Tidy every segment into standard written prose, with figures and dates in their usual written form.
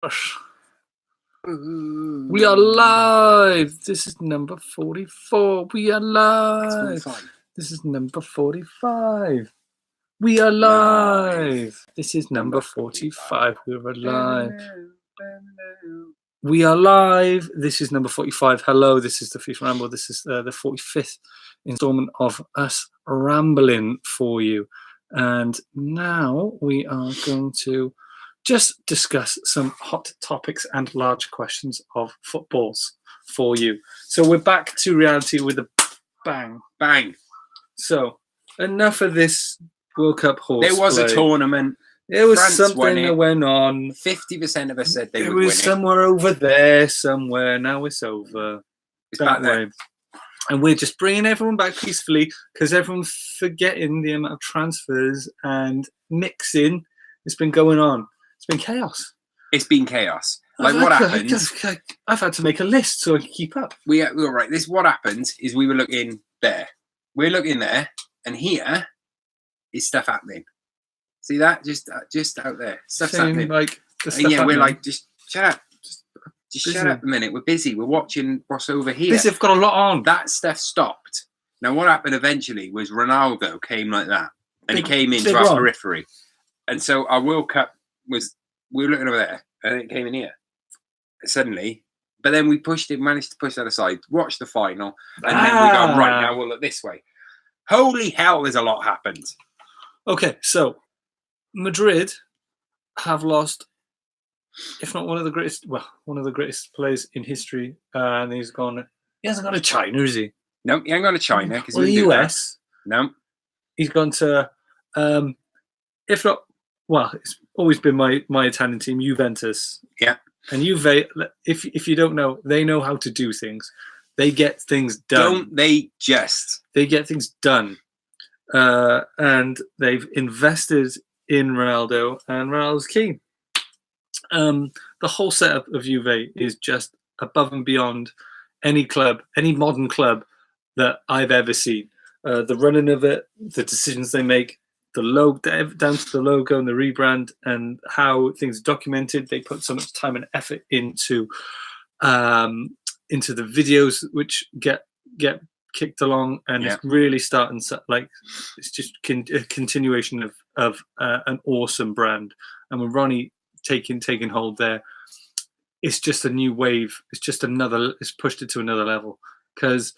We are live. This is number 44. We are live. This is number 45. We are live. This is number 45. We're alive. We are live. This is number 45. Hello, this is the FIFA Ramble. This is the 45th installment of us rambling for you. And now we are going to just discuss some hot topics and large questions of footballs for you. So we're back to reality with a bang. Bang. So enough of this World Cup horseplay. There was a tournament. There was France something that went on. 50% of us said they would It win was it. somewhere over there, somewhere. Now it's over. It's back there. And we're just bringing everyone back peacefully because everyone's forgetting the amount of transfers and mixing that's been going on. It's been chaos. It's been chaos. Like what happened? I've had to make a list so I can keep up. We were right. What happened is we were looking there. We're looking there, and here is stuff happening. See that? Just out there. Stuff's happening. Like the stuff we're like, just shut up. Just shut up a minute. We're busy. We're watching what's over here. They've got a lot on. That stuff stopped. Now what happened eventually was Ronaldo came like that, and he came into our periphery, and so our World Cup we were looking over there, and it came in here suddenly. But then we managed to push that aside, watch the final, and then we go, right, now we'll look this way. Holy hell, there's a lot happened. Okay, so Madrid have lost, if not one of the greatest players in history, and he hasn't gone to China, is he? No, he ain't gone to China because the US. No, he's gone to, if not, well, it's always been my Italian team, Juventus. Yeah. And Juve, if you don't know, they know how to do things. They get things done. Don't they just? They get things done. And they've invested in Ronaldo, and Ronaldo's key. The whole setup of Juve is just above and beyond any club, any modern club that I've ever seen. The running of it, the decisions they make, the logo, down to the logo and the rebrand, and how things are documented. They put so much time and effort into the videos which get kicked along, and it's really starting it's just a continuation of an awesome brand. And with Ronnie taking hold there, it's just a new wave. It's pushed it to another level, because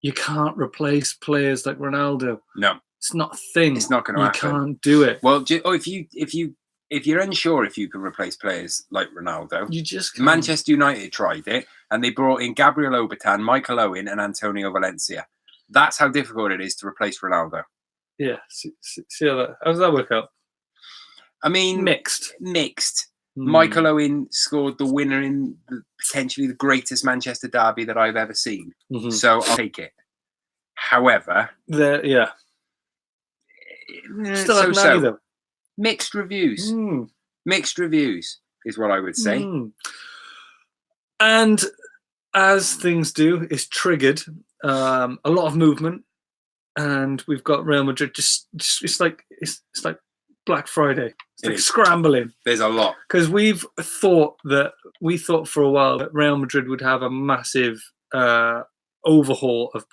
you can't replace players like Ronaldo. No. It's not a thing. It's not going to happen. You can't do it. Well, if you're unsure if you can replace players like Ronaldo, you just can't. Manchester United tried it, and they brought in Gabriel Obertan, Michael Owen, and Antonio Valencia. That's how difficult it is to replace Ronaldo. Yeah. See how does that work out? I mean, mixed. Michael Owen scored the winner in potentially the greatest Manchester derby that I've ever seen. Mm-hmm. So I'll take it. However, still so. Mixed reviews. Mixed reviews is what I would say. And as things do, it's triggered a lot of movement, and we've got Real Madrid. It's like Black Friday. It's like scrambling. There's a lot, because we thought for a while that Real Madrid would have a massive overhaul of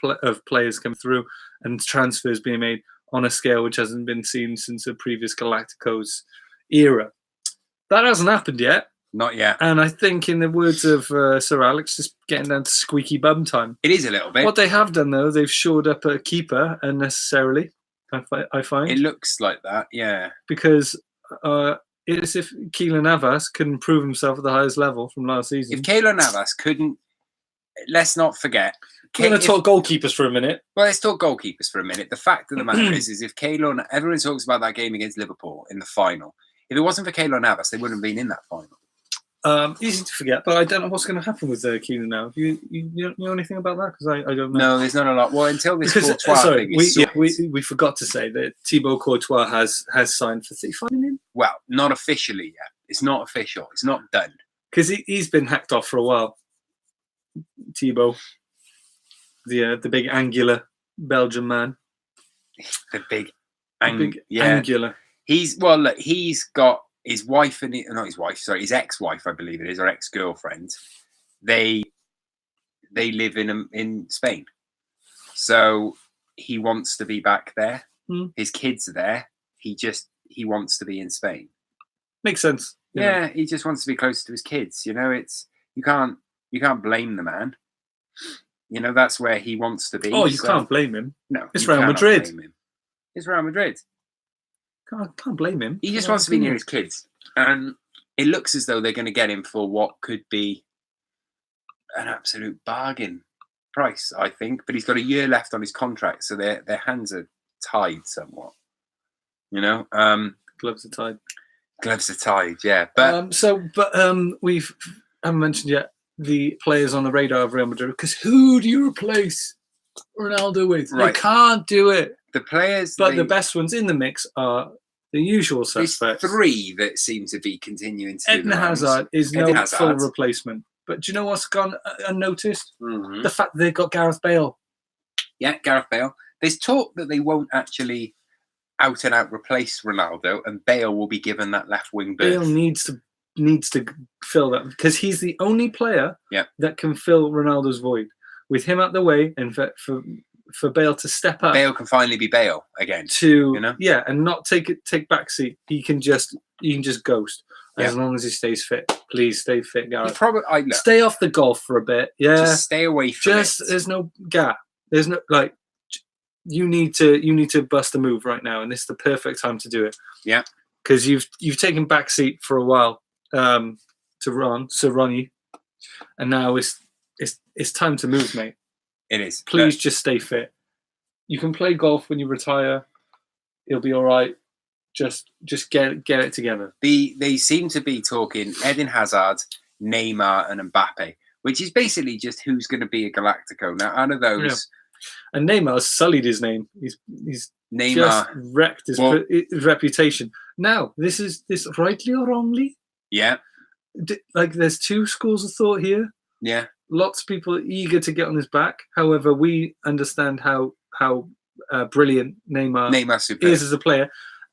players coming through and transfers being made on a scale which hasn't been seen since the previous Galacticos era. That hasn't happened yet. Not yet. And I think, in the words of Sir Alex, just getting down to squeaky bum time. It is a little bit. What they have done, though, they've shored up a keeper unnecessarily, I find. It looks like that, yeah. Because it's if Keylor Navas couldn't prove himself at the highest level from last season. If Keylor Navas couldn't, let's not forget. We're going to talk goalkeepers for a minute. Well, let's talk goalkeepers for a minute. The fact of the matter is if Keylor, everyone talks about that game against Liverpool in the final. If it wasn't for Keylor Navas, they wouldn't have been in that final. Easy to forget, but I don't know what's going to happen with Keylor now. You know anything about that? Because I don't know. No, there's not a lot. Well, until this Courtois thing is we forgot to say that Thibaut Courtois has signed for 35 million. Well, not officially yet. It's not official. It's not done. Because he's been hacked off for a while. Thibaut, the big angular Belgian man. The big angular. He's got his wife and not his wife, sorry, his ex-wife, I believe it is, or ex-girlfriend. They live in Spain, so he wants to be back there. His kids are there. He wants to be in Spain. Makes sense. Yeah, he just wants to be closer to his kids. You know, you can't blame the man. You know, that's where he wants to be. Oh, you can't blame him. No, it's Real Madrid. It's Real Madrid. Can't blame him. He just wants to be near his kids, and it looks as though they're going to get him for what could be an absolute bargain price, I think. But he's got a year left on his contract, so their hands are tied somewhat. You know, gloves are tied. Gloves are tied, yeah. But we haven't mentioned yet the players on the radar of Real Madrid, because who do you replace Ronaldo with? Right. You can't do it. The players, but the best ones in the mix are the usual suspects. There's three that seem to be continuing to. Eden Hazard is no full replacement. But do you know what's gone unnoticed? The fact that they've got Gareth Bale. Yeah, Gareth Bale. There's talk that they won't actually out and out replace Ronaldo, and Bale will be given that left wing berth. Bale needs to fill that, because he's the only player that can fill Ronaldo's void. With him out the way, and for Bale to step up, Bale can finally be Bale again. And not take backseat. He can just ghost as long as he stays fit. Please stay fit, Gareth. Stay off the golf for a bit. Yeah, just stay away from it. There's no gap. There's no You need to bust a move right now, and this is the perfect time to do it. Yeah, because you've taken backseat for a while to Ronnie, and now it's time to move, mate. It is. Please just stay fit. You can play golf when you retire. It'll be all right. Just get it together. They seem to be talking Eden Hazard, Neymar, and Mbappe, which is basically just who's going to be a Galactico. Now, out of those. Yeah. And Neymar's sullied his name. He's Neymar just wrecked his reputation. Now, this rightly or wrongly? Yeah. There's two schools of thought here. Yeah. Lots of people are eager to get on his back. However, we understand how brilliant Neymar is as a player.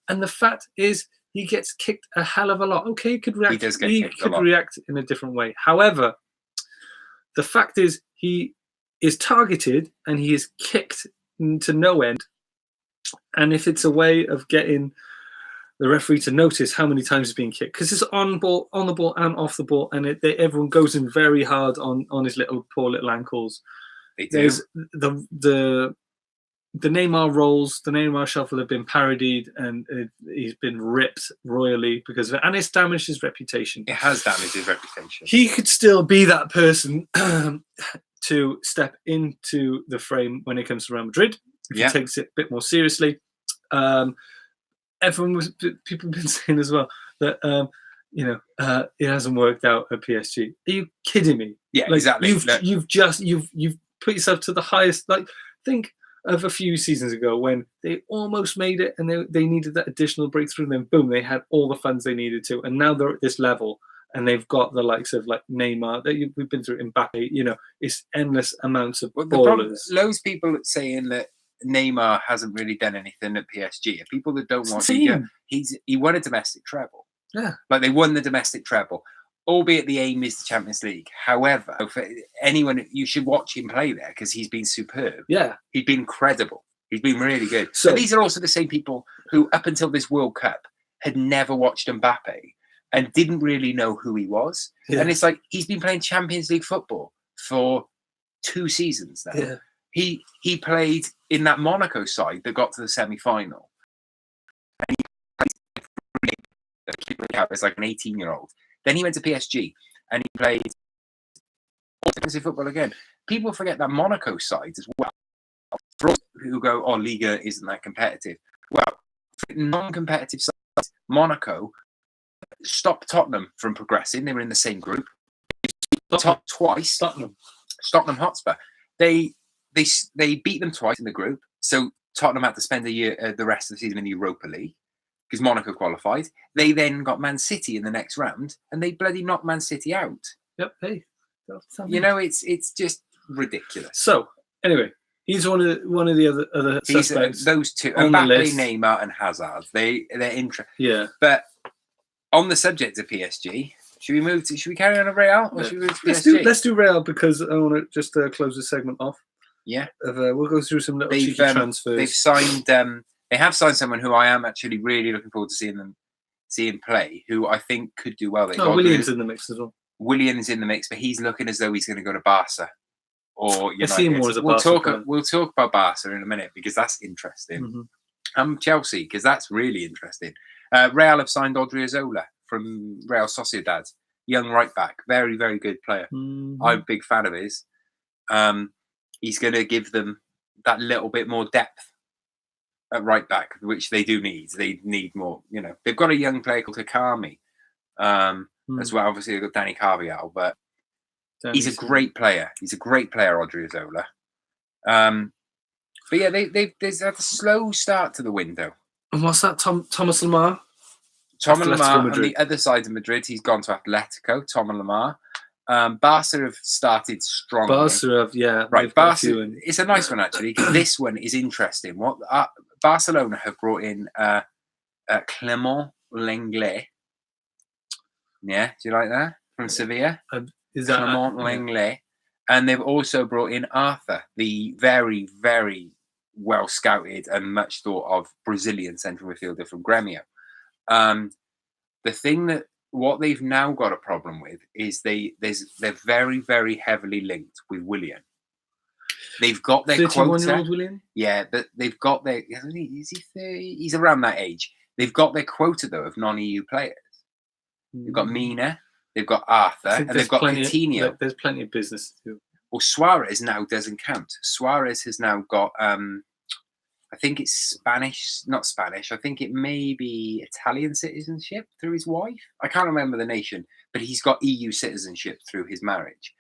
And the fact is, he gets kicked a hell of a lot. Okay, he could react. He could react in a different way. However, the fact is, he is targeted and he is kicked to no end. And if it's a way of getting the referee to notice how many times he's being kicked, because it's on the ball and off the ball, and everyone goes in very hard on his poor little ankles. There's the Neymar rolls, the Neymar shuffle have been parodied, and he's been ripped royally because of it, and it's damaged his reputation. It has damaged his reputation. He could still be that person to step into the frame when it comes to Real Madrid, if he takes it a bit more seriously. People have been saying as well that it hasn't worked out at PSG. Are you kidding me? Yeah, exactly. You've put yourself to the highest. Think of a few seasons ago when they almost made it and they needed that additional breakthrough, and then boom, they had all the funds they needed to, and now they're at this level. And they've got the likes of Neymar that we've been through, Mbappe. It's endless amounts of ballers. Loads of people saying that Neymar hasn't really done anything at PSG. People that don't want to. He won a domestic treble. Yeah, they won the domestic treble, albeit the aim is the Champions League. However, for anyone, you should watch him play there because he's been superb. Yeah, he's been incredible. He's been really good. So these are also the same people who, up until this World Cup, had never watched Mbappe and didn't really know who he was. Yeah. And it's he's been playing Champions League football for 2 seasons now. Yeah. He played in that Monaco side that got to the semi-final. And he played as an 18-year-old. Then he went to PSG and he played Champions League football again. People forget that Monaco side as well. For us who go, Liga isn't that competitive. Well, for non-competitive sides, Monaco stopped Tottenham from progressing. They were in the same group. Top twice. Tottenham Hotspur. They beat them twice in the group. So Tottenham had to spend the rest of the season in the Europa League because Monaco qualified. They then got Man City in the next round, and they bloody knocked Man City out. Yep. Hey, it's just ridiculous. So anyway, he's one of the other suspects. Those two, Mbappe, Neymar, and Hazard. They're interesting. Yeah, but On the subject of PSG, should we carry on to Real or should we move to PSG? Let's do Real because I want to just close this segment off. Yeah. We'll go through some little cheeky transfers. They've signed. They have signed someone who I am actually really looking forward to seeing play. Who I think could do well. Williams in the mix as well. Williams in the mix, but he's looking as though he's going to go to Barca or United. I see him more as a Barca player. We'll talk about Barca in a minute because that's interesting. Chelsea because that's really interesting. Real have signed Odriozola from Real Sociedad, young right back, very very good player. I'm a big fan of his. He's going to give them that little bit more depth at right back, which they do need. They need more. They've got a young player called Takami as well. Obviously, they've got Danny Carvajal, but he's a great player. He's a great player, Odriozola. But yeah, they've had a slow start to the window. And what's that? Thomas Lemar? Thomas Lemar on the other side of Madrid. He's gone to Atletico. Thomas Lemar. Barca have started strongly. Right. Barca. It's a nice one actually. This one is interesting. What Barcelona have brought in Clément Lenglet. Yeah, do you like that from Sevilla? Is that Clément Lenglet? And they've also brought in Arthur, the very, very well scouted and much thought of Brazilian central midfielder from Grêmio. The thing that what they've now got a problem with is they're very, very heavily linked with Willian. They've got their quota. 31-year-old Willian? Yeah, but they've got their. Is he 30? He's around that age. They've got their quota though of non-EU players. They've got Mina, they've got Arthur, and they've got Coutinho. There's plenty of business to do. Well, Suarez now doesn't count. Suarez has now got. I think it's Spanish, not Spanish. I think it may be Italian citizenship through his wife. I can't remember the nation, but he's got EU citizenship through his marriage.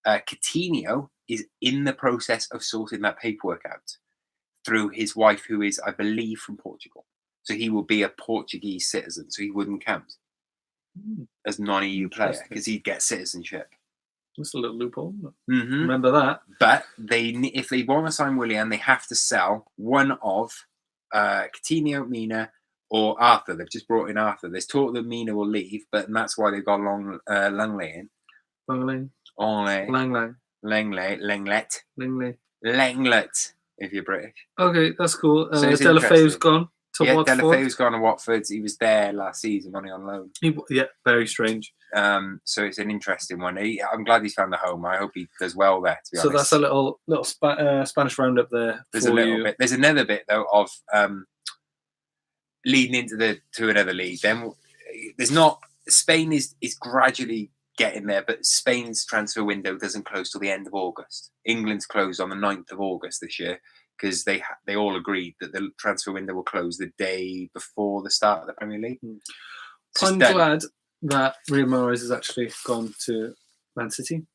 Coutinho is in the process of sorting that paperwork out through his wife, who is, I believe, from Portugal. So he will be a Portuguese citizen, so he wouldn't count as non-EU player because he'd get citizenship. That's a little loophole. Remember that. But if they want to sign Willian, they have to sell one of Coutinho, Mina, or Arthur. They've just brought in Arthur. There's talk that Mina will leave, but that's why they've got Langley in. Lenglet, if you're British. Okay, that's cool. So Delafeu's gone to Watford. Delafeu's gone to Watford. He was there last season, only on loan. Very strange. So it's an interesting one. I'm glad he's found a home. I hope he does well there, to be honest. That's a little Spanish roundup there. There's a little bit. There's another bit though of leading into to another league. Then there's not. Spain is gradually getting there, but Spain's transfer window doesn't close till the end of August. England's closed on the 9th of August this year because they all agreed that the transfer window will close the day before the start of the Premier League. I'm glad that Riyad Mahrez has actually gone to Man City.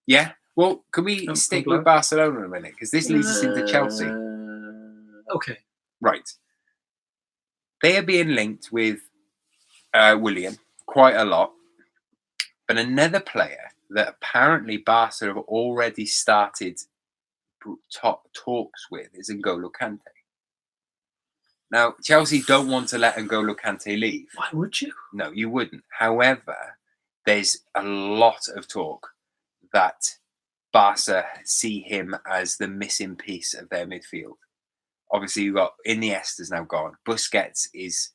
Yeah. Well, can we stick with Barcelona a minute? Because this leads us into Chelsea. Okay. Right. They are being linked with Willian quite a lot. But another player that apparently Barca have already started talks with is N'Golo Kante. Now, Chelsea don't want to let N'Golo Kante leave. Why would you? No, you wouldn't. However, there's a lot of talk that Barca see him as the missing piece of their midfield. Obviously, you've got Iniesta's now gone. Busquets is,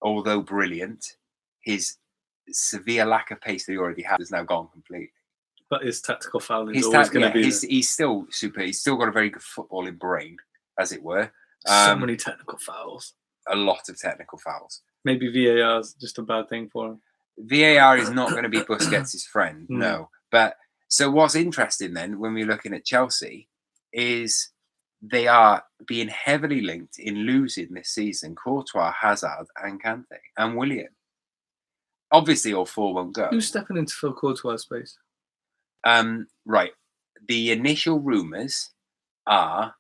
although brilliant, his severe lack of pace that he already had is now gone completely. But his tactical fouling is always going to be he's still super. He's still got a very good footballing brain, as it were. So many technical fouls. A lot of technical fouls. Maybe VAR is just a bad thing for him. VAR is not going to be Busquets' friend, no. But so what's interesting then, when we're looking at Chelsea, is they are being heavily linked in losing this season Courtois, Hazard, and Kante, and Willian. Obviously, all four won't go. Who's stepping into Phil Courtois' space? Right. The initial rumours are,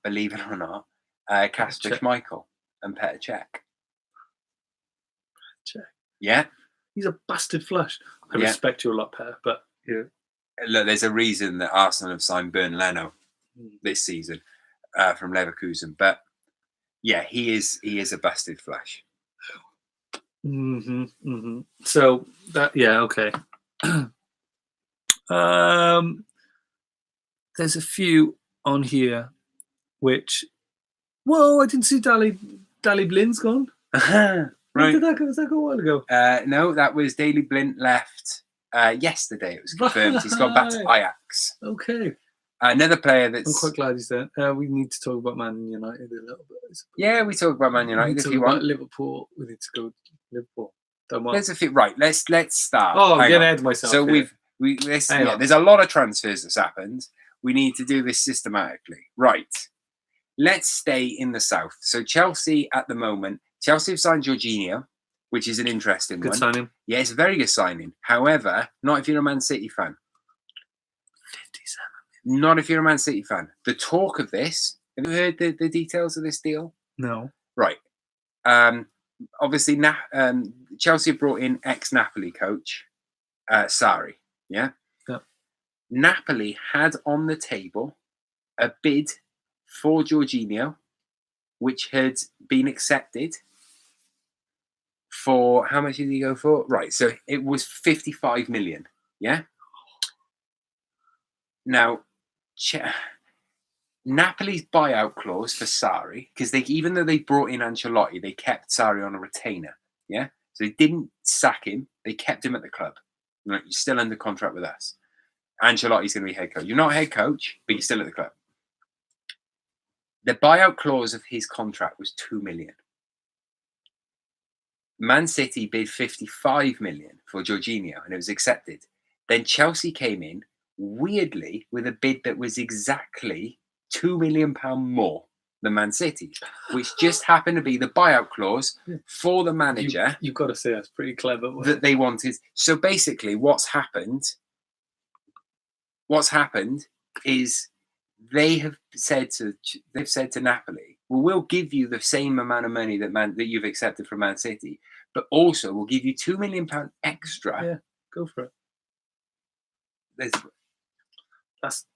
believe it or not, Kasper Schmeichel and Petr Cech. Yeah. He's a bastard flush. I respect you a lot, Petr, but yeah. Look, there's a reason that Arsenal have signed Bernd Leno this season from Leverkusen. But yeah, he is a busted flush. So that, yeah, okay. There's a few on here which, whoa, I didn't see Daley Blind's gone. Right. When did that go? Was that go a while ago? No, that was Daley Blind left yesterday. It was confirmed. He's gone back to Ajax. Okay. Another player that's... I'm quite glad he's there. We need to talk about Man United a little bit. Yeah, we talk about Man United if you want. Liverpool. We need to go to Liverpool. There's a few. Right, let's start. Oh, I'm getting ahead of myself. So there's a lot of transfers that's happened. We need to do this systematically. Right. Let's stay in the south. So Chelsea at the moment, Chelsea have signed Jorginho, which is an interesting one. Good signing. Yeah, it's a very good signing. However, not if you're a Man City fan. 57. Not if you're a Man City fan. The talk of this, have you heard the details of this deal? No. Right. Obviously, Chelsea brought in ex-Napoli coach, Sarri. Yeah? Yep. Napoli had on the table a bid for Jorginho, which had been accepted for, how much did he go for? Right, so it was 55 million. Yeah? Now, Napoli's buyout clause for Sarri, because even though they brought in Ancelotti, they kept Sarri on a retainer. Yeah, so they didn't sack him; they kept him at the club. You're still under contract with us. Ancelotti's going to be head coach. You're not head coach, but you're still at the club. The buyout clause of his contract was 2 million. Man City bid 55 million for Jorginho, and it was accepted. Then Chelsea came in weirdly with a bid that was exactly £2 million more than Man City, which just happened to be the buyout clause for the manager. You've got to say that's pretty clever. That they wanted. So basically, what's happened is they've said to Napoli, well, we'll give you the same amount of money that you've accepted from Man City, but also we'll give you £2 million extra. Yeah, go for it.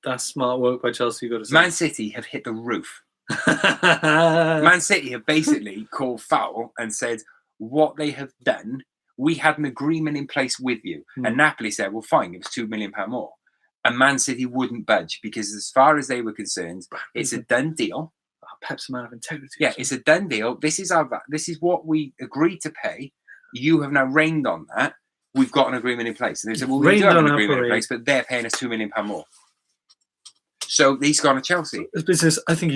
That's smart work by Chelsea. You got to say. Man City have hit the roof. Man City have basically called foul and said what they have done. We had an agreement in place with you, and Napoli said, "Well, fine, it was £2 million more." And Man City wouldn't budge because, as far as they were concerned, it's a done deal. Pep's a man of integrity. Yeah, it's a done deal. This is what we agreed to pay. You have now rained on that. We've got an agreement in place. And they said, well, we do have an agreement in place, but they're paying us £2 million more. So he's gone to Chelsea. His business, I think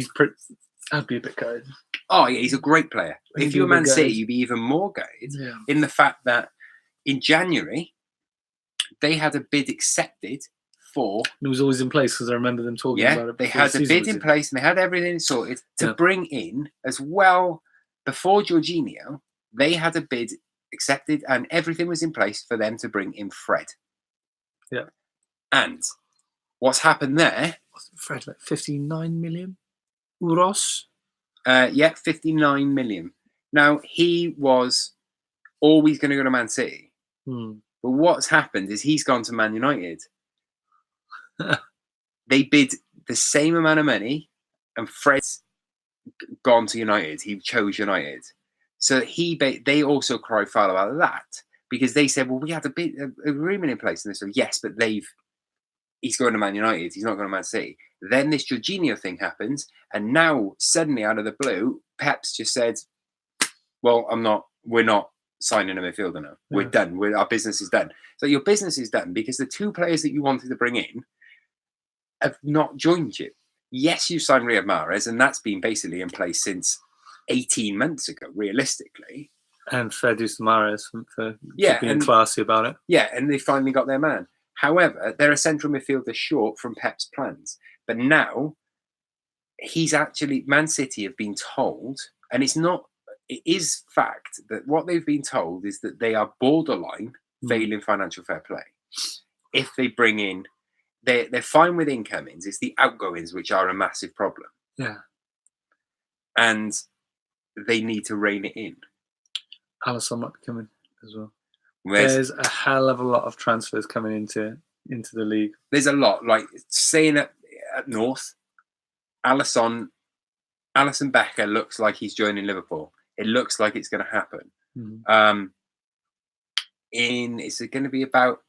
I'd be a bit gutted. Oh, yeah, he's a great player. If you're Man City, you'd be even more gutted in the fact that in January, they had a bid accepted for... It was always in place because I remember them talking about it. They had a bid in place and they had everything sorted to bring in as well. Before Jorginho, they had a bid accepted and everything was in place for them to bring in Fred. Yeah. And what's happened there... Fred, like 59 million euros? 59 million. Now, he was always going to go to Man City. But what's happened is he's gone to Man United. They bid the same amount of money and Fred's gone to United. He chose United. So they also cried foul about that because they said, well, we had a bid agreement in place. And they said, yes, but he's going to Man United. He's not going to Man City. Then this Jorginho thing happens. And now suddenly out of the blue, Pep's just said, well, we're not signing a midfielder now. Yeah. We're done. Our business is done. So your business is done because the two players that you wanted to bring in have not joined you. Yes, you signed Riyad Mahrez, and that's been basically in place since 18 months ago, realistically. And fair dues to Mahrez for being classy about it. Yeah, and they finally got their man. However, they're a central midfielder short from Pep's plans. But now, Man City have been told, and it is fact that what they've been told is that they are borderline failing financial fair play. If they bring in, they're fine with incomings. It's the outgoings which are a massive problem. Yeah. And they need to rein it in. Alisson might be coming as well. There's a hell of a lot of transfers coming into the league. There's a lot. Like saying at North, Alisson Becker looks like he's joining Liverpool. It looks like it's going to happen. It's going to be about.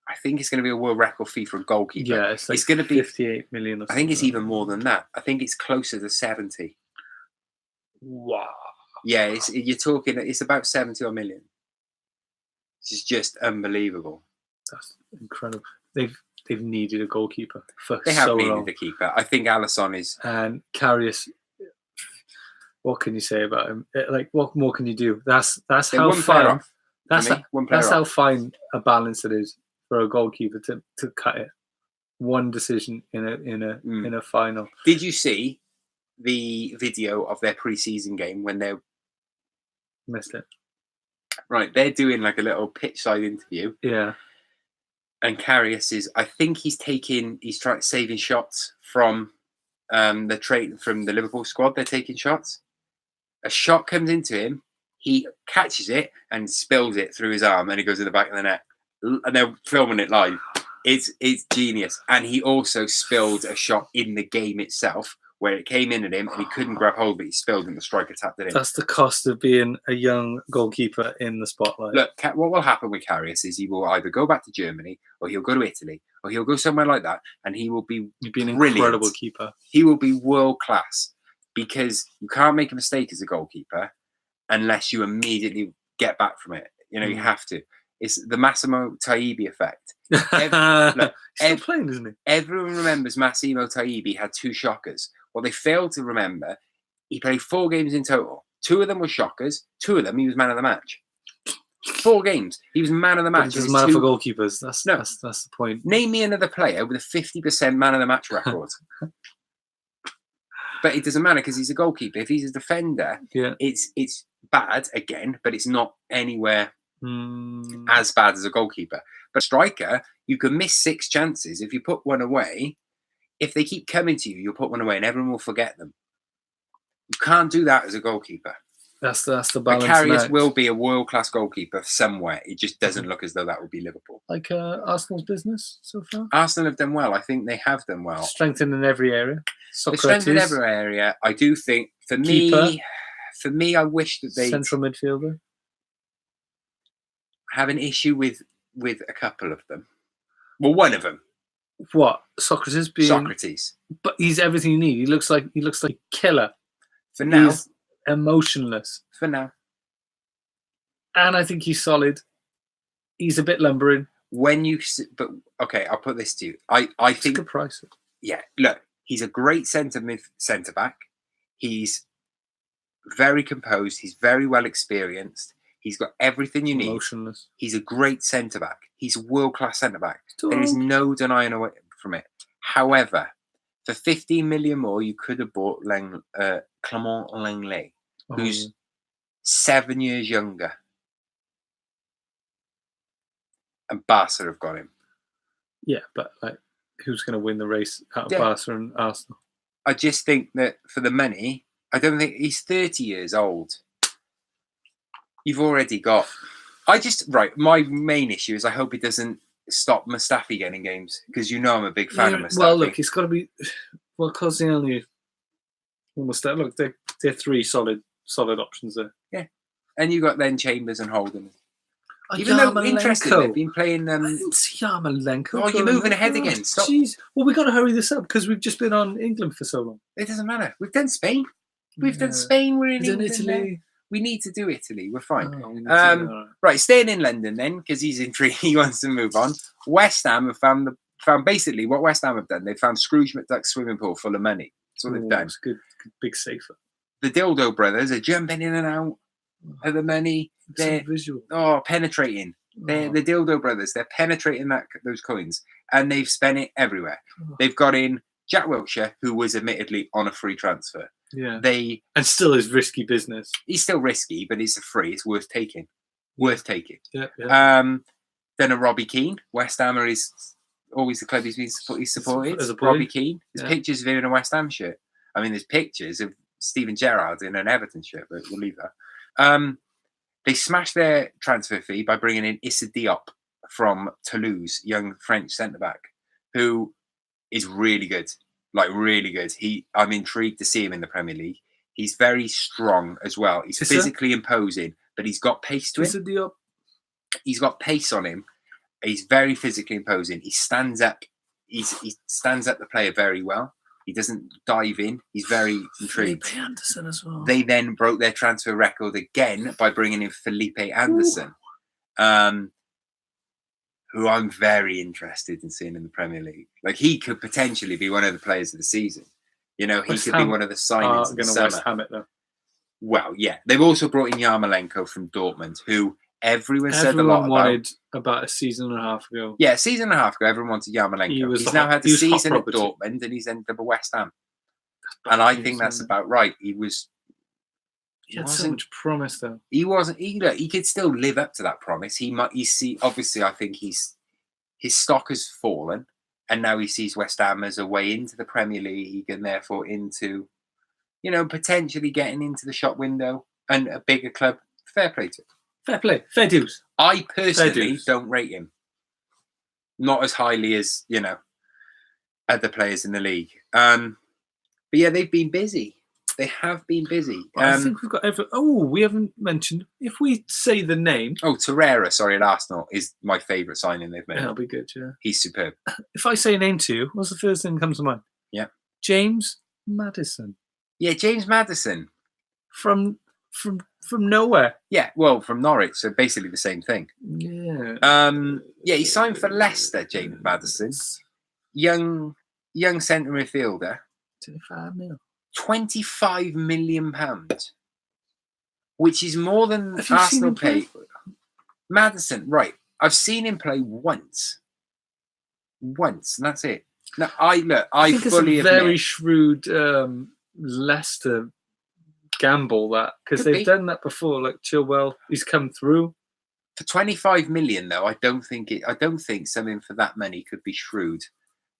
I think it's going to be a world record fee for a goalkeeper. Yeah, it's like going to be 58 million. Or I think it's something even more than that. I think it's closer to 70. Wow. Yeah, you're talking. It's about 70 or million. It's just unbelievable. That's incredible. They've needed a goalkeeper for They have so needed long. a keeper. I think Alisson is. And Karius. What can you say about him? Like, what more can you do? That's how fine. That's how fine a balance it is for a goalkeeper to cut it. One decision in a final. Did you see the video of their pre-season game when they Missed it? Right, they're doing like a little pitch side interview. Yeah. And Karius is. I think he's saving shots from from the Liverpool squad. They're taking shots. A shot comes into him, he catches it and spills it through his arm, and it goes in the back of the net. And they're filming it live. It's genius. And he also spilled a shot in the game itself where it came in at him and he couldn't grab hold of it. He spilled and the striker tapped it in. That's the cost of being a young goalkeeper in the spotlight. Look, what will happen with Karius is he will either go back to Germany or he'll go to Italy or he'll go somewhere like that, and he will be an incredible keeper. He will be world class. Because you can't make a mistake as a goalkeeper unless you immediately get back from it. You have to. It's the Massimo Taibbi effect. He's still playing, isn't he? Everyone remembers Massimo Taibbi had 2 shockers. What they fail to remember, he played 4 games in total. 2 of them were shockers. 2 of them, he was man of the match. 4 games, he was man of the match. It doesn't matter for goalkeepers. That's the point. Name me another player with a 50% man of the match record. But it doesn't matter because he's a goalkeeper. If he's a defender, it's bad again, but it's not anywhere as bad as a goalkeeper. But striker, you can miss 6 chances. If you put one away, if they keep coming to you, you'll put one away and everyone will forget them. You can't do that as a goalkeeper. That's the balance. Karius will be a world-class goalkeeper somewhere. It just doesn't look as though that would be Liverpool. Like Arsenal's business so far? Arsenal have done well. I think they have done well. Strengthened in every area. They strengthened in every area. I do think, for me, I wish that they... Central midfielder? I have an issue with a couple of them. Well, one of them. What? Socrates? But he's everything you need. He looks like a killer. For now. He's emotionless. For now. And I think he's solid. He's a bit lumbering. But okay, I'll put this to you. I think it's a good price. Yeah, look, he's a great centre back. He's very composed. He's very well experienced. He's got everything you need. Emotionless. He's a great centre back. He's a world class centre back. There is no denying away from it. However, for 15 million more, you could have bought Clement Lenglet, who's 7 years younger. And Barca have got him. Yeah, but who's going to win the race out of Barca and Arsenal? I just think that for the money, I don't think he's 30 years old. You've already got. My main issue is I hope it doesn't stop Mustafi getting games because I'm a big fan of Mustafi. Well, look, it's got to be. Well, Koscielny, Mustafi. Look, they're 3 solid options there. Yeah, and you got then Chambers and Holden. Even though interested, they've been playing. I didn't see Yarmolenko. Oh, you're moving ahead again. Stop. Jeez. Well, we got to hurry this up because we've just been on England for so long. It doesn't matter. We've done Spain. We've done Spain. We're in England. Italy. We need to do Italy. We're fine. Right, staying in London then, because he's intrigued. He wants to move on. West Ham have found basically what West Ham have done. They found Scrooge McDuck's swimming pool full of money. That's what they've done. It's good, big safer. The Dildo brothers are jumping in and out of the money. They're penetrating. They're the Dildo brothers. They're penetrating those coins, and they've spent it everywhere. They've got in Jack Wilshere, who was admittedly on a free transfer. Yeah. And still is risky business. He's still risky, but it's a free. It's worth taking. Yeah. Then a Robbie Keane. West Ham is always the club he's supported. Robbie Keane. There's pictures of him in a West Ham shirt. I mean, there's pictures of Steven Gerrard in an Everton shirt, but we'll leave that. They smashed their transfer fee by bringing in Issa Diop from Toulouse, young French centre-back, who is really good. Really good. I'm intrigued to see him in the Premier League. He's very strong as well. He's physically imposing, but he's got pace to him. Issa Diop. He's got pace on him. He's very physically imposing. He stands up. He stands up the player very well. He doesn't dive in. He's very intrigued. Felipe Anderson as well. They then broke their transfer record again by bringing in Felipe Anderson, who I'm very interested in seeing in the Premier League. Like, he could potentially be one of the players of the season. You know, he could be one of the signings of the summer. West Ham it, though. Well, yeah. They've also brought in Yarmolenko from Dortmund, who everyone said a lot wanted about a season and a half ago. Yeah, a season and a half ago, everyone wanted Yarmolenko. He's now had a season at Dortmund, and he's ended up at West Ham. And I think that's about right. He had so much promise, though. He wasn't. He could still live up to that promise. Obviously, I think his stock has fallen, and now he sees West Ham as a way into the Premier League, and therefore into, potentially getting into the shop window and a bigger club. Fair play to him. Fair play. Fair dues. I personally don't rate him. Not as highly as, other players in the league. But yeah, they've been busy. They have been busy. I think we've got we haven't mentioned, if we say the name. Oh, Torreira, at Arsenal is my favourite signing they've made. That'll be good, yeah. He's superb. If I say a name to you, what's the first thing that comes to mind? Yeah. James Maddison. Yeah, James Maddison. From nowhere. Yeah, well, from Norwich, so basically the same thing. Yeah. He signed for Leicester, James Maddison. Young centre midfielder. 25 mil. £25 million, which is more than Arsenal paid. Maddison, right? I've seen him play once, and that's it. Now, I think fully it's a very shrewd Leicester gamble, that, because they've done that before. Like Chilwell, he's come through for 25 million. Though I don't think something for that money could be shrewd.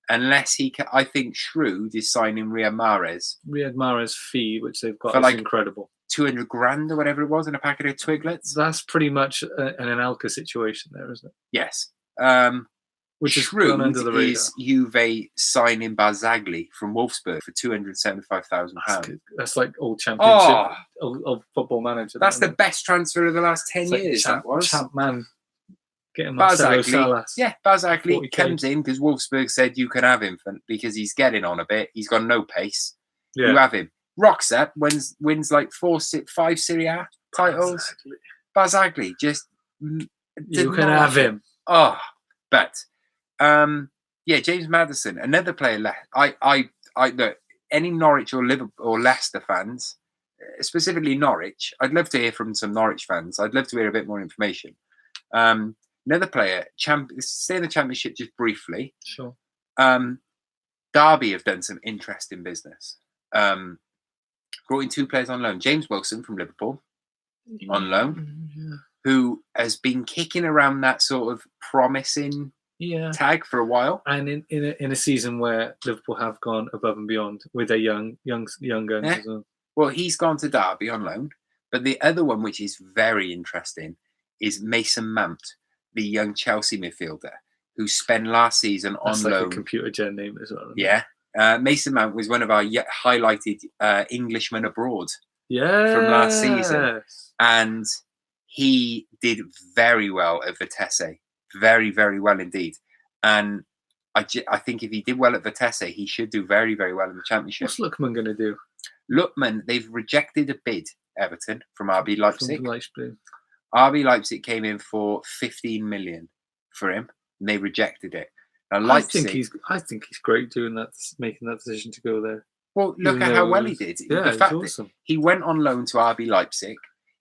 Unless I think shrewd is signing Riyad Mahrez. Riyad Mahrez fee, which they've got, is incredible. 200 grand or whatever it was in a packet of Twiglets. That's pretty much an Anelka situation there, isn't it? Yes. Which is shrewd under the radar. Is Juve signing Barzagli from Wolfsburg for £275,000. That's like old championship, old football manager. That's the best transfer of the last 10 years. That was champ man. Getting Barzagli, Barzagli comes in because Wolfsburg said you can have him because he's getting on a bit. He's got no pace. Yeah. You have him. Rocks up, wins like 5 Serie A titles. Barzagli, just you can have him. Oh, but James Maddison, another player. I look, any Norwich or Liverpool or Leicester fans, specifically Norwich. I'd love to hear from some Norwich fans. I'd love to hear a bit more information. Another player, stay in the Championship just briefly. Sure. Derby have done some interesting business. Brought in 2 players on loan. James Wilson from Liverpool on loan, who has been kicking around that sort of promising tag for a while. And in a season where Liverpool have gone above and beyond with their young guns as well. Well, he's gone to Derby on loan. But the other one, which is very interesting, is Mason Mount, the young Chelsea midfielder who spent last season on loan. A computer gen name as well. Yeah. Mason Mount was one of our highlighted Englishmen abroad from last season. And he did very well at Vitesse. Very, very well indeed. And I think if he did well at Vitesse, he should do very, very well in the Championship. What's Lookman going to do? Lookman, they've rejected a bid, Everton, from RB Leipzig. RB Leipzig came in for 15 million for him, and they rejected it. Now, Leipzig, I think he's great doing that, making that decision to go there. Well, look at how well he did. Yeah, the fact awesome. That he went on loan to RB Leipzig.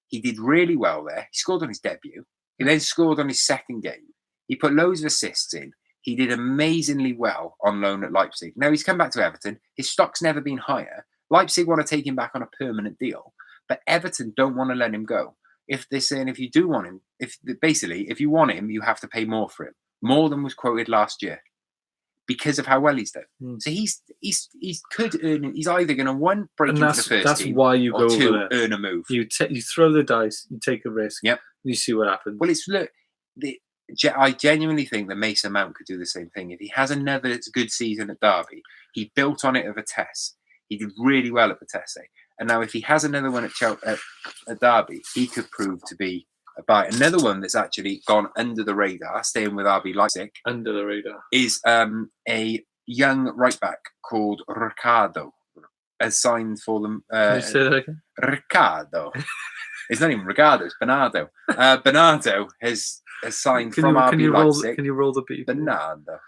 He did really well there. He scored on his debut. He then scored on his second game. He put loads of assists in. He did amazingly well on loan at Leipzig. Now he's come back to Everton. His stock's never been higher. Leipzig want to take him back on a permanent deal, but Everton don't want to let him go. If they're saying if you do want him, if you want him, you have to pay more for him, more than was quoted last year, because of how well he's done. So he could earn. He's either going to break into the first team. That's why you go two, over there. Earn a move. You throw the dice, you take a risk. Yep. You see what happens. Well, I genuinely think that Mason Mount could do the same thing if he has another good season at Derby. He built on it at Vitesse. He did really well at Vitesse. And now if he has another one at Derby, he could prove to be about another one that's actually gone under the radar, staying with RB Leipzig. Under the radar. Is a young right back called Ricardo. Has signed for them. Can you say that again? Ricardo. It's not even Ricardo, it's Bernardo. Bernardo has signed from RB Leipzig. Can you roll the beat? Bernardo.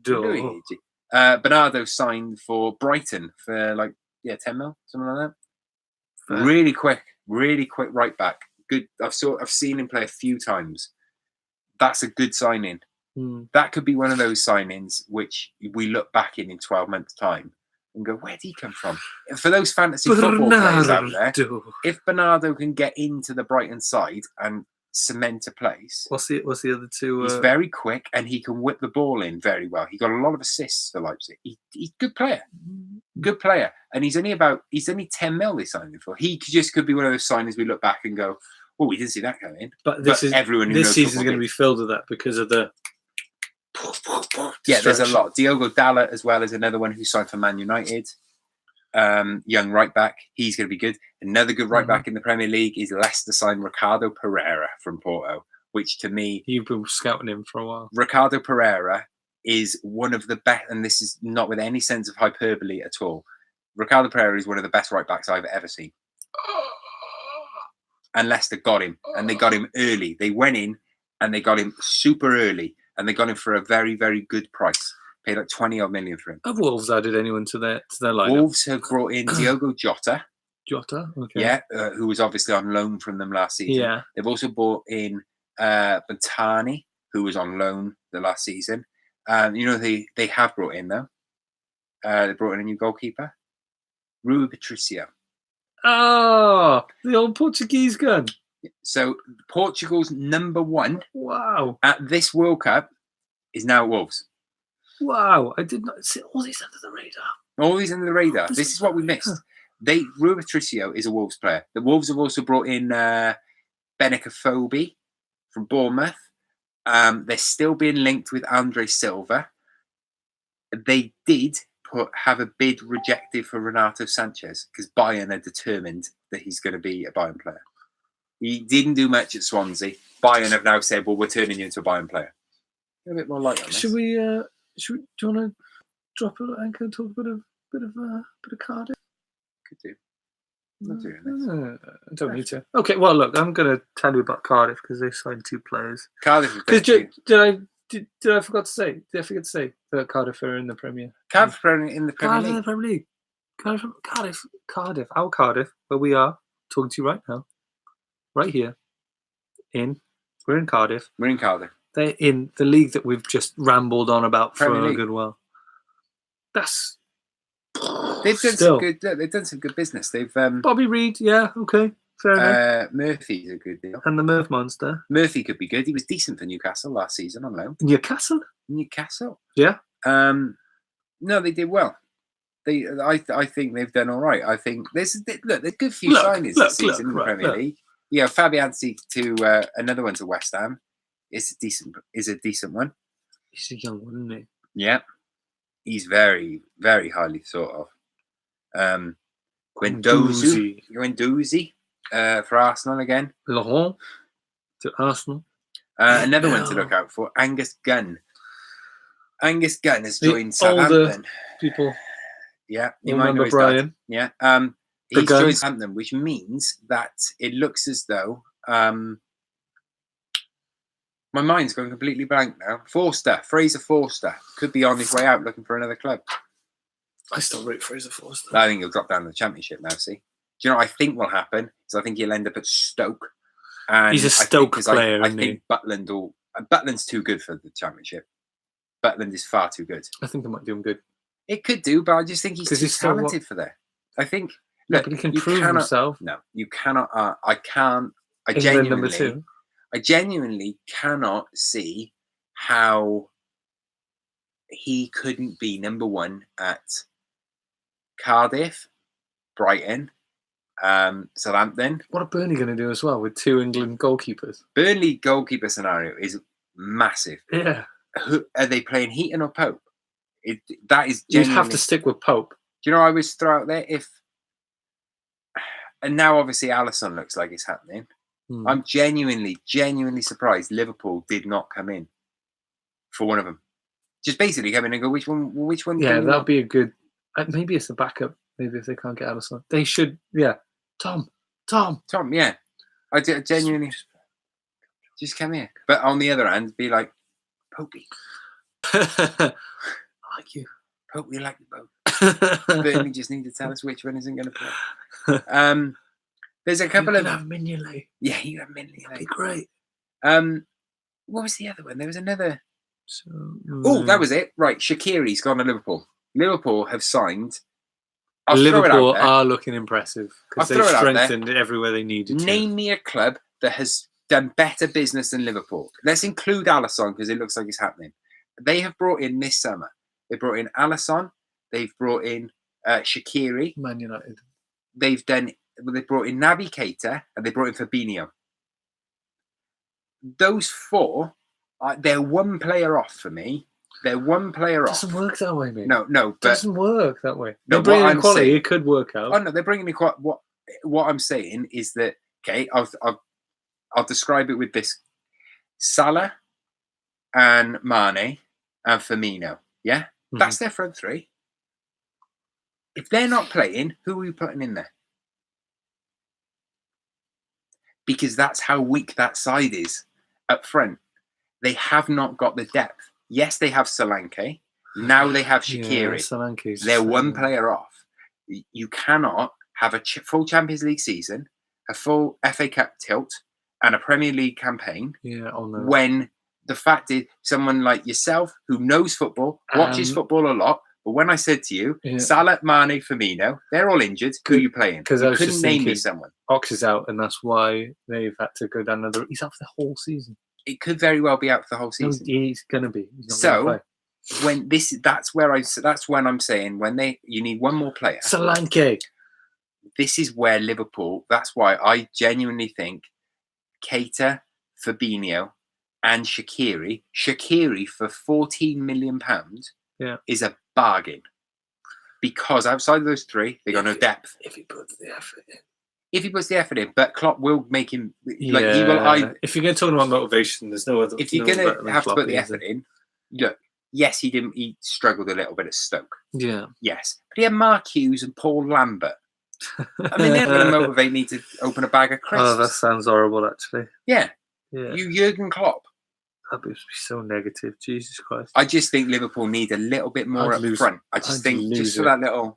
Luigi. Bernardo signed for Brighton for like 10 mil, something like that. Fair. Really quick right back. Good. I've seen him play a few times. That's a good signing. That could be one of those signings which we look back in 12 months' time and go, where did he come from? For those fantasy football players out there, if Bernardo can get into the Brighton side and cement a place. What's the other two? He's very quick and he can whip the ball in very well. He got a lot of assists for Leipzig. He's a good player. Good player. And he's only 10 mil they signed him for. He just could be one of those signings we look back and go, oh, we didn't see that coming. But this season is going to be filled with that because of the there's a lot. Diogo Dalot as well as another one who signed for Man United. Young right back. He's going to be good. Another good right back in the Premier League is Leicester signed Ricardo Pereira from Porto, which to me... You've been scouting him for a while. Ricardo Pereira is one of the best, and this is not with any sense of hyperbole at all. Ricardo Pereira is one of the best right backs I've ever seen. And Leicester got him, and they got him early. They went in and they got him super early, and they got him for a very, very good price. Paid like 20-odd million for him. Have Wolves added anyone to their lineup? Wolves have brought in Diogo Jota. Jota, okay. Yeah, who was obviously on loan from them last season. Yeah. They've also brought in Bantani, who was on loan the last season. They have brought in, though. They brought in a new goalkeeper. Rui Patricio. Oh, the old Portuguese gun. So Portugal's number one at this World Cup is now Wolves. Wow, I did not see all these under the radar. All these under the radar. This is what we missed. Rui Patricio is a Wolves player. The Wolves have also brought in Benicaphobe from Bournemouth. They're still being linked with Andre Silva. They did have a bid rejected for Renato Sanchez because Bayern are determined that he's going to be a Bayern player. He didn't do much at Swansea. Bayern have now said, well, we're turning you into a Bayern player. A bit more light on this. Do you want to drop an anchor and talk a bit of Cardiff? Could do. I'm not doing this. I don't need to. Okay, well, look, I'm going to tell you about Cardiff because they signed 2 players. Cardiff. Did I forget to say? Did I forget to say that Cardiff are in the Premier? Cardiff are in the Premier League. In the Premier League. Cardiff, our Cardiff, where we are talking to you right now, right here. We're in Cardiff. We're in Cardiff. They're in the league that we've just rambled on about Premier for League. a good while. They've done some good business. They've Bobby Reid, yeah, okay, fair enough. Murphy's a good deal, and the Murph Monster. Murphy could be good. He was decent for Newcastle last season on loan. Newcastle, yeah. No, they did well. I think they've done all right. I think there's a good few signings this season in the Premier League. Yeah, Fabianski to another one to West Ham. Is a decent one. He's a young one, isn't he? Yeah. He's very, very highly thought of. Guendouzi for Arsenal again. Laurent to Arsenal. Another one to look out for, Angus Gunn. Angus Gunn has joined Southampton. People. Yeah, you might know Brian. Yeah, he's joined Southampton, which means that it looks as though my mind's going completely blank now. Fraser Forster could be on his way out looking for another club. I still root Fraser Forster. I think he'll drop down to the Championship now, see. Do you know what I think will happen? Is I think he'll end up at Stoke. And he's a Stoke player, I think Butland's too good for the Championship. Butland is far too good. I think they might do him good. It could do, but I just think he's too talented for that. I think... Look, but he can prove himself. No, you cannot... I genuinely cannot see how he couldn't be number one at Cardiff, Brighton, Southampton. What are Burnley going to do as well with 2 England goalkeepers? Burnley goalkeeper scenario is massive. Yeah. Are they playing Heaton or Pope? That is genuinely... You'd have to stick with Pope. Do you know what I would throw out there? If And now, obviously, Alisson looks like it's happening. I'm genuinely surprised Liverpool did not come in for one of them. Just basically come in and go, which one? Yeah, that'll be a good. Maybe it's a backup. Maybe if they can't get Alisson, they should. Yeah, Tom. Yeah, I genuinely just come here. But on the other hand, be like, Popey. I like you. Pope, we like you both. Burnley just need to tell us which one isn't going to play. There's a couple you of. Have Mignolet. Yeah, you have Mignolet. That'd be great. What was the other one? There was another. That was it. Right, Shaqiri's gone to Liverpool. Liverpool have signed. Liverpool are looking impressive because they've strengthened everywhere they needed to. Name me a club that has done better business than Liverpool. Let's include Alisson because it looks like it's happening. They have brought in this summer. They brought in Alisson. They've brought in Shaqiri. Man United. They brought in Naby Keita and they brought in Fabinho. Those four, they're one player off for me. They're one player off. It doesn't work that way, mate. No. It doesn't work that way. No, they're bringing in quality. It could work out. Oh no, they're bringing in quality. What I'm saying is that I'll describe it with this: Salah and Mane and Firmino. Yeah, that's their front three. If they're not playing, who are we putting in there? Because that's how weak that side is up front. They have not got the depth. Yes, they have Solanke. Now they have Shaqiri. Yeah, they're one player off. You cannot have a full Champions League season, a full FA Cup tilt, and a Premier League campaign when the fact is someone like yourself who knows football, watches football a lot, but when I said to you, Salah, Mane, Firmino, they're all injured. Who are you playing? Because you I couldn't name me someone. Ox is out, and that's why they've had to go down another. He's out for the whole season. It could very well be out for the whole season. No, he's gonna be. So that's when I'm saying you need one more player. Solanke. This is where Liverpool. That's why I genuinely think Keita, Fabinho, and Shaqiri for £14 million is a bargain. Because outside of those three, they got no depth. If he puts the effort in. If he puts the effort in, but Klopp will make him he will. If you're going to talk about motivation, there's no other. If you're going to have to put the effort in, look. Yes, he didn't. He struggled a little bit at Stoke. Yeah. Yes, but he had Mark Hughes and Paul Lambert. I mean, they're going to motivate me to open a bag of crisps. Oh, that sounds horrible, actually. Yeah. You Jurgen Klopp. That'd be so negative. Jesus Christ. I just think Liverpool need a little bit more up front. I just think just for that a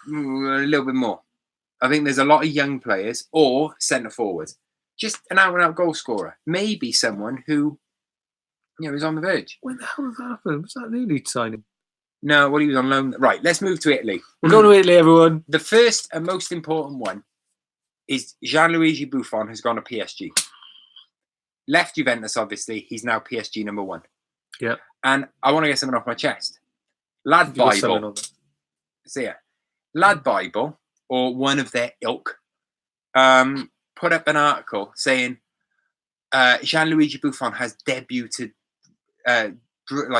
little bit more. I think there's a lot of young players or centre forward. Just an out-and-out goal scorer. Maybe someone who, is on the verge. When the hell did that happen? Was that Neely signing? No, well, he was on loan. Right, let's move to Italy. We're going to Italy, everyone. The first and most important one is Gianluigi Buffon has gone to PSG. Left Juventus, obviously. He's now PSG number 1. Yeah. And I want to get something off my chest. Lad Bible. So, yeah. Lad Bible, or one of their ilk, put up an article saying Gianluigi Buffon has debuted,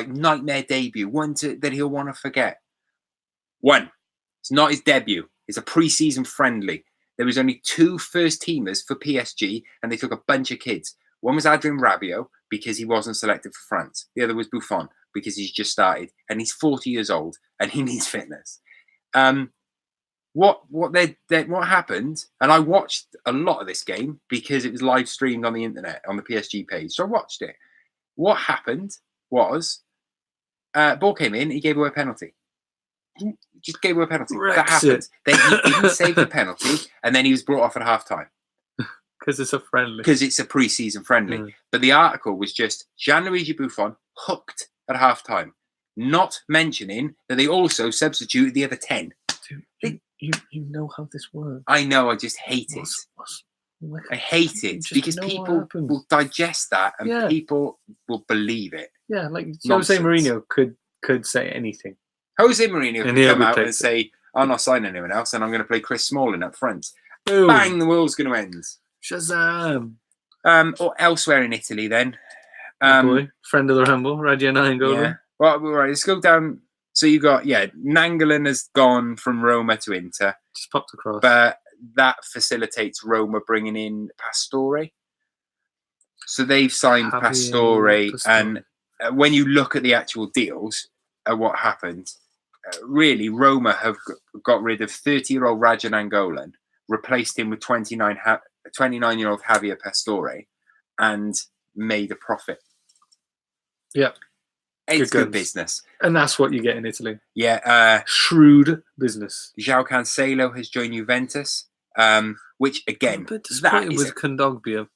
nightmare debut, one that he'll want to forget. One, it's not his debut. It's a pre-season friendly. There was only 2 first-teamers for PSG, and they took a bunch of kids. One was Adrien Rabiot, because he wasn't selected for France. The other was Buffon, because he's just started, and he's 40 years old, and he needs fitness. What happened, and I watched a lot of this game because it was live streamed on the internet, on the PSG page, so I watched it. What happened was, ball came in, he gave away a penalty. He just gave away a penalty. That happened. Then he didn't save the penalty, and then he was brought off at half-time. Because it's a friendly. Because it's a pre-season friendly. But the article was just Gianluigi Buffon hooked at half-time, not mentioning that they also substituted the other 10. Dude, you know how this works. I know, I just hate it. I hate it because people will digest that and people will believe it. Yeah, like Jose Mourinho could say anything. Jose Mourinho could come out and say, I'm not signing anyone else and I'm going to play Chris Smalling up front. Boom. Bang, the world's going to end. Shazam. Or elsewhere in Italy then. Boy, friend of the Ramble, Raja Nainggolan. Yeah. Well, right, let's go down. So you got, Nainggolan has gone from Roma to Inter. Just popped across. But that facilitates Roma bringing in Pastore. So they've signed Pastore, and when you look at the actual deals, what happened, really, Roma have got rid of 30-year-old Rajan Angolan, replaced him with 29-year-old Javier Pastore, and made a profit. Yeah. It's good business. And that's what you get in Italy. Yeah. Shrewd business. João Cancelo has joined Juventus, which, again, but disappointed with Kondogbia.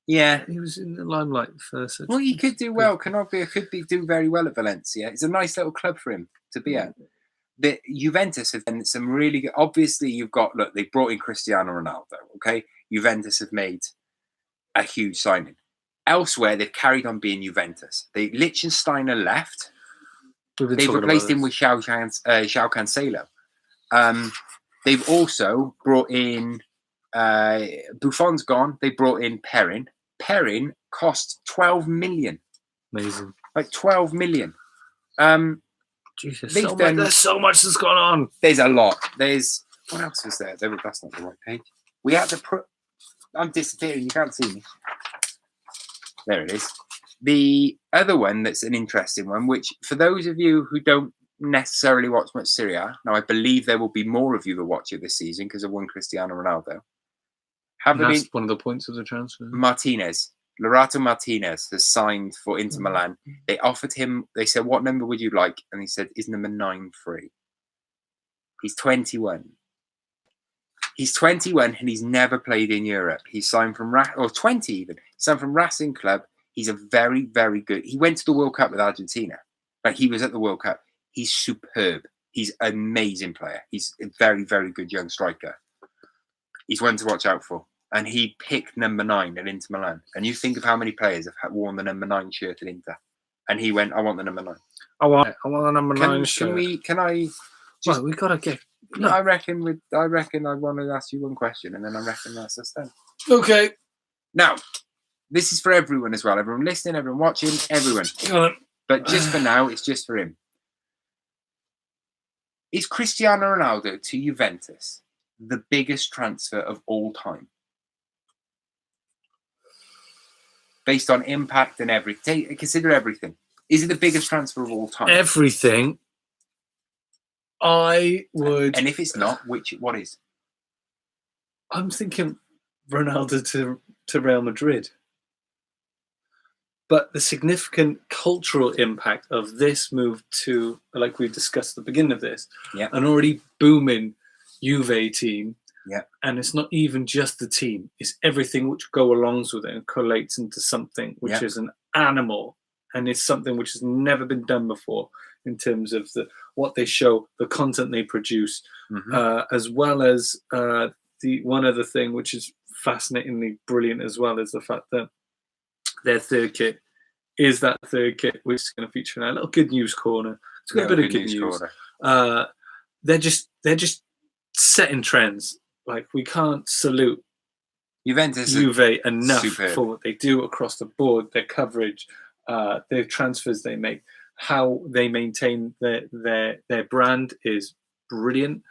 Yeah. He was in the limelight first. Well, he could do well. Kondogbia could do very well at Valencia. It's a nice little club for him to be at. The Juventus have done some really good. Obviously, you've got, look, they brought in Cristiano Ronaldo, okay? Juventus have made a huge signing. Elsewhere, they've carried on being Juventus. Liechtensteiner left. They've replaced him with João Cancelo. They've also brought in Buffon's gone. They brought in Perrin. Perrin cost 12 million. Amazing. Like 12 million. Jesus, there's so much that's gone on. There's a lot. There's what else was there? That's not the right page. We had to I'm disappearing. You can't see me. There it is. The other one that's an interesting one, which for those of you who don't necessarily watch much Serie A, now I believe there will be more of you that watch it this season because of one Cristiano Ronaldo. That's one of the points of the transfer. Lorato Martinez has signed for Inter Milan. They offered him, they said, what number would you like? And he said, is number 9 free? He's 21. He's 21 and he's never played in Europe. He's signed from, 20 even. He's signed from Racing Club. He's a very, very good. He went to the World Cup with Argentina. Like, he was at the World Cup. He's superb. He's an amazing player. He's a very, very good young striker. He's one to watch out for. And he picked number 9 at Inter Milan. And you think of how many players have worn the number 9 shirt at Inter. And he went, I want the number 9. I want the number 9 shirt. Well, we gotta get. No, I reckon I want to ask you one question, and then I reckon that's us done. Okay. Now, this is for everyone as well. Everyone listening, everyone watching, everyone. But just for now, it's just for him. Is Cristiano Ronaldo to Juventus the biggest transfer of all time? Based on impact and everything. Consider everything. Is it the biggest transfer of all time? Everything. I would. And if it's not, what is? I'm thinking Ronaldo to Real Madrid. But the significant cultural impact of this move to, like we discussed at the beginning of this, an already booming Juve team. Yeah. And it's not even just the team. It's everything which go along with it and collates into something which is an animal. And it's something which has never been done before in terms of what they show, the content they produce, as well as the one other thing which is fascinatingly brilliant as well is the fact that their third kit is that third kit which is going to feature in a little good news corner. It's got a bit of good news. They're just setting trends. Like, we can't salute Juve enough for what they do across the board, their coverage, their transfers they make, how they maintain their brand is brilliant,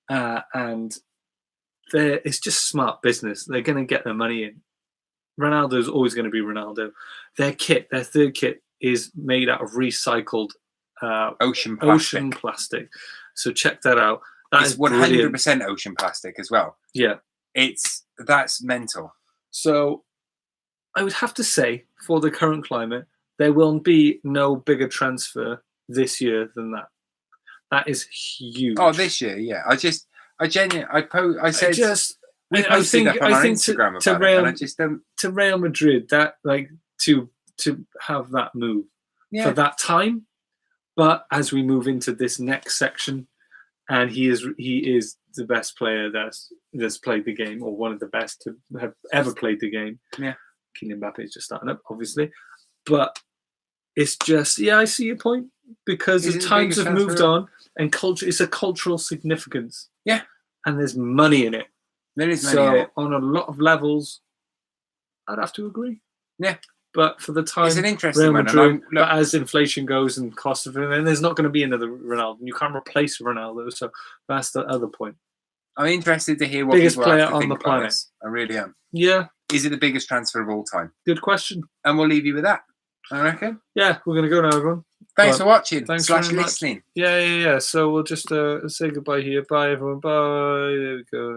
and it's just smart business. They're going to get their money in. Ronaldo's always going to be Ronaldo. Their third kit, is made out of recycled ocean plastic. So check that out. It's 100% ocean plastic as well. Yeah, that's mental. So I would have to say, for the current climate, there will be no bigger transfer this year than that. That is huge. Oh, this year, yeah. I think to Real Madrid, that to have that move for that time. But as we move into this next section, and he is the best player that's played the game, or one of the best to have ever played the game. Yeah, Kylian Mbappe is just starting up, obviously, but it's just I see your point, because the times have moved on, and culture. It's a cultural significance. Yeah, and there's money in it. There is money in it. On a lot of levels, I'd have to agree. Yeah. But for the time, it's an interesting Real Madrid, one. but as inflation goes and cost of it, and there's not going to be another Ronaldo. You can't replace Ronaldo, so that's the other point. I'm interested to hear what biggest people player have to on think the about planet. this. I really am. Yeah. Is it the biggest transfer of all time? Good question. And we'll leave you with that, I reckon. Yeah, we're going to go now, everyone. Thanks for watching. Thanks / very much. listening. Yeah. So we'll just say goodbye here. Bye, everyone. Bye. There we go.